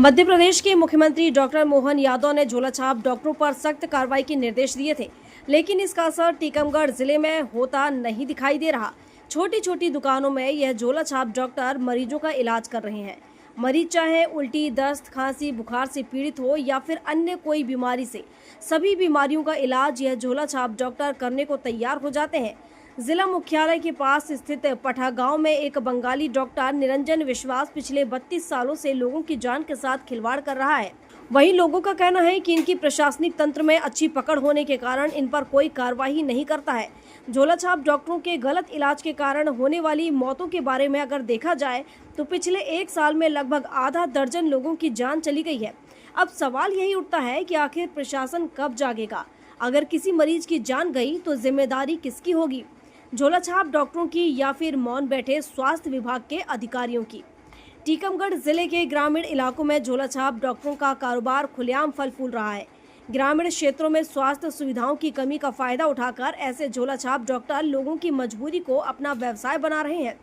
मध्य प्रदेश के मुख्यमंत्री डॉक्टर मोहन यादव ने झोलाछाप डॉक्टरों पर सख्त कार्रवाई के निर्देश दिए थे, लेकिन इसका असर टीकमगढ़ जिले में होता नहीं दिखाई दे रहा। छोटी छोटी दुकानों में यह झोलाछाप डॉक्टर मरीजों का इलाज कर रहे हैं। मरीज चाहे उल्टी, दस्त, खांसी, बुखार से पीड़ित हो या फिर अन्य कोई बीमारी से, सभी बीमारियों का इलाज यह झोलाछाप डॉक्टर करने को तैयार हो जाते हैं। जिला मुख्यालय के पास स्थित पठा गांव में एक बंगाली डॉक्टर निरंजन विश्वास पिछले 32 सालों से लोगों की जान के साथ खिलवाड़ कर रहा है। वहीं लोगों का कहना है कि इनकी प्रशासनिक तंत्र में अच्छी पकड़ होने के कारण इन पर कोई कार्रवाई नहीं करता है। झोलाछाप डॉक्टरों के गलत इलाज के कारण होने वाली मौतों के बारे में अगर देखा जाए तो पिछले 1 साल में लगभग आधा दर्जन लोगों की जान चली गई है। अब सवाल यही उठता है कि आखिर प्रशासन कब जागेगा? अगर किसी मरीज की जान गई तो जिम्मेदारी किसकी होगी? झोलाछाप डॉक्टरों की या फिर मौन बैठे स्वास्थ्य विभाग के अधिकारियों की? टीकमगढ़ जिले के ग्रामीण इलाकों में झोलाछाप डॉक्टरों का कारोबार खुलेआम फल फूल रहा है। ग्रामीण क्षेत्रों में स्वास्थ्य सुविधाओं की कमी का फायदा उठाकर ऐसे झोलाछाप डॉक्टर लोगों की मजबूरी को अपना व्यवसाय बना रहे हैं।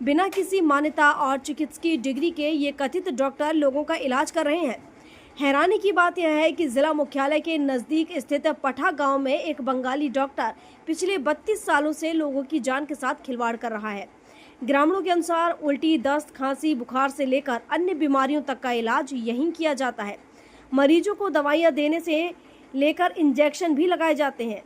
बिना किसी मान्यता और चिकित्सकीय डिग्री के ये कथित डॉक्टर लोगों का इलाज कर रहे हैं। हैरानी की बात यह है कि जिला मुख्यालय के नजदीक स्थित पठा गांव में एक बंगाली डॉक्टर पिछले 32 सालों से लोगों की जान के साथ खिलवाड़ कर रहा है। ग्रामीणों के अनुसार उल्टी, दस्त, खांसी, बुखार से लेकर अन्य बीमारियों तक का इलाज यहीं किया जाता है। मरीजों को दवाइयां देने से लेकर इंजेक्शन भी लगाए जाते हैं,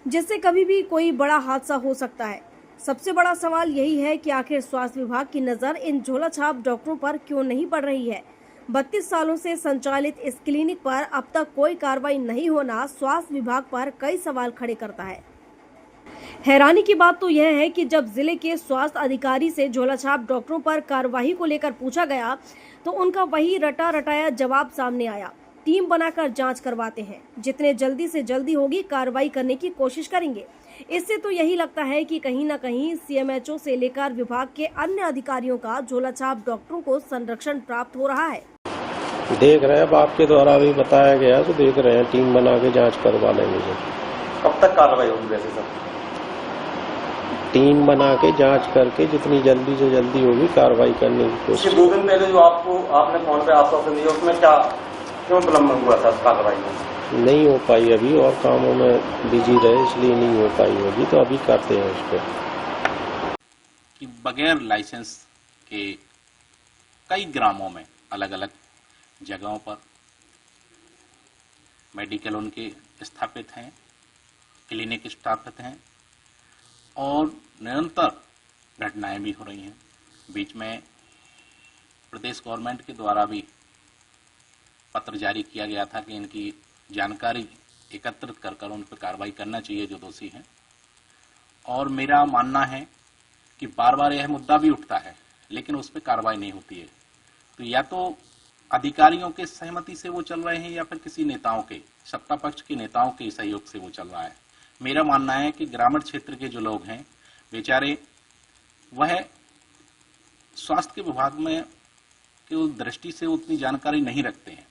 जिससे कभी भी कोई बड़ा हादसा हो सकता है। सबसे बड़ा सवाल यही है कि आखिर स्वास्थ्य विभाग की नज़र इन झोलाछाप डॉक्टरों पर क्यों नहीं पड़ रही है? 32 सालों से संचालित इस क्लिनिक पर अब तक कोई कार्रवाई नहीं होना स्वास्थ्य विभाग पर कई सवाल खड़े करता है। हैरानी की बात तो यह है कि जब जिले के स्वास्थ्य अधिकारी से झोलाछाप डॉक्टरों पर कार्रवाई को लेकर पूछा गया तो उनका वही रटा रटाया जवाब सामने आया। टीम बनाकर जांच करवाते हैं, जितने जल्दी से जल्दी होगी कार्रवाई करने की कोशिश करेंगे। इससे तो यही लगता है कि कहीं न कहीं सीएमएचओ से लेकर विभाग के अन्य अधिकारियों का झोलाछाप डॉक्टरों को संरक्षण प्राप्त हो रहा है। देख रहे हैं, अब आपके द्वारा भी बताया गया तो देख रहे हैं, टीम बना के जांच करवा लेंगे। कब तक कार्रवाई होगी वैसे सर? टीम बना के जांच करके जितनी जल्दी से जल्दी होगी कार्रवाई करने की कोशिश। 2 दिन पहले जो आपने फोन पे आश्वासन दिया उसमें क्या क्यों विलम्ब हुआ था कार्रवाई में? नहीं हो पाई अभी, और कामों में बिजी रहे इसलिए नहीं हो पाई होगी, तो अभी करते हैं उस पर। कि बगैर लाइसेंस के कई ग्रामों में अलग अलग जगहों पर मेडिकल उनके स्थापित हैं, क्लिनिक स्थापित हैं और निरंतर घटनाएं भी हो रही हैं। बीच में प्रदेश गवर्नमेंट के द्वारा भी पत्र जारी किया गया था कि इनकी जानकारी एकत्रित कर उन पर कार्रवाई करना चाहिए जो दोषी हैं। और मेरा मानना है कि बार बार यह मुद्दा भी उठता है लेकिन उस पर कार्रवाई नहीं होती है। तो या तो अधिकारियों के सहमति से वो चल रहे हैं या फिर किसी नेताओं के, सत्ता पक्ष के नेताओं के सहयोग से वो चल रहा है। मेरा मानना है कि ग्रामीण क्षेत्र के जो लोग हैं बेचारे, वह स्वास्थ्य के विभाग में की दृष्टि से उतनी जानकारी नहीं रखते हैं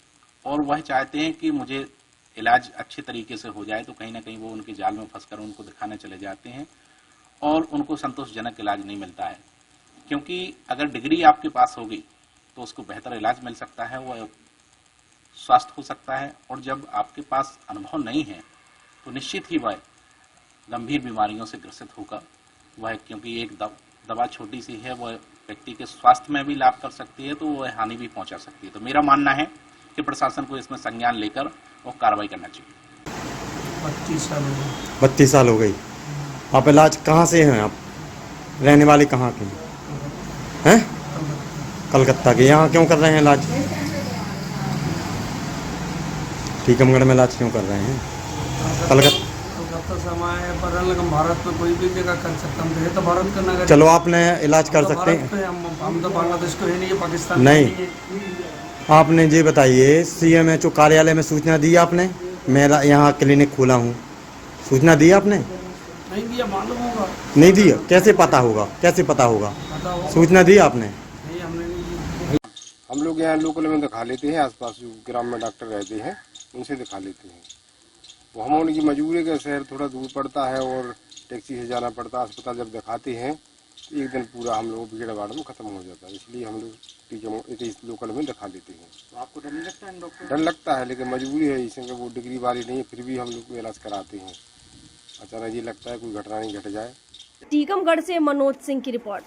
और वह चाहते हैं कि मुझे इलाज अच्छे तरीके से हो जाए, तो कहीं ना कहीं वो उनके जाल में फंसकर उनको दिखाने चले जाते हैं और उनको संतोषजनक इलाज नहीं मिलता है। क्योंकि अगर डिग्री आपके पास होगी तो उसको बेहतर इलाज मिल सकता है, वह स्वास्थ्य हो सकता है। और जब आपके पास अनुभव नहीं है तो निश्चित ही वह गंभीर बीमारियों से ग्रसित होकर वह, क्योंकि एक दवा छोटी सी है, वह व्यक्ति के स्वास्थ्य में भी लाभ कर सकती है तो वह हानि भी पहुंचा सकती है। तो मेरा मानना है कि प्रशासन को इसमें संज्ञान लेकर वो कार्रवाई करना चाहिए। 32 साल हो गई। आप इलाज कहाँ से हैं? आप रहने वाले कहाँ के हैं? कलकत्ता के। यहाँ क्यों कर रहे हैं इलाज? टीकमगढ़ में इलाज क्यों कर रहे हैं? कलकत्ता भारत में कोई भी जगह कर सकता हूँ, तो भारत करना। चलो आपने इलाज कर सकते हैं। हम तो बांग्लादेश को है नहीं, पाकिस्तान नहीं। आपने ये बताइए, सीएमएचओ कार्यालय में सूचना दी आपने? मेरा यहाँ क्लिनिक खोला हूँ, सूचना दी आपने? नहीं दिया, मालूम होगा। नहीं दिया? कैसे पता होगा? कैसे पता होगा? सूचना दी आपने? नहीं, हमने नहीं। हम लोग यहाँ लोकल में दिखा लेते हैं, आसपास जो ग्राम में डॉक्टर रहते हैं उनसे दिखा लेते हैं। वो हम उनकी मजबूरी का शहर थोड़ा दूर पड़ता है और टैक्सी से जाना पड़ता है। अस्पताल जब दिखाते हैं तो एक दिन पूरा हम लोग भीड़ भाड़ में खत्म हो जाता है, इसलिए हम लोग टीके इस लोकल में दिखा लेते हैं। तो आपको डर नहीं लगता इन डॉक्टर? डर लगता है, लेकिन मजबूरी है, इसमें वो डिग्री वाली नहीं है, फिर भी हम लोग को इलाज कराते हैं। अचानक ये लगता है कोई घटना नहीं घट जाए। टीकमगढ़ से मनोज सिंह की रिपोर्ट।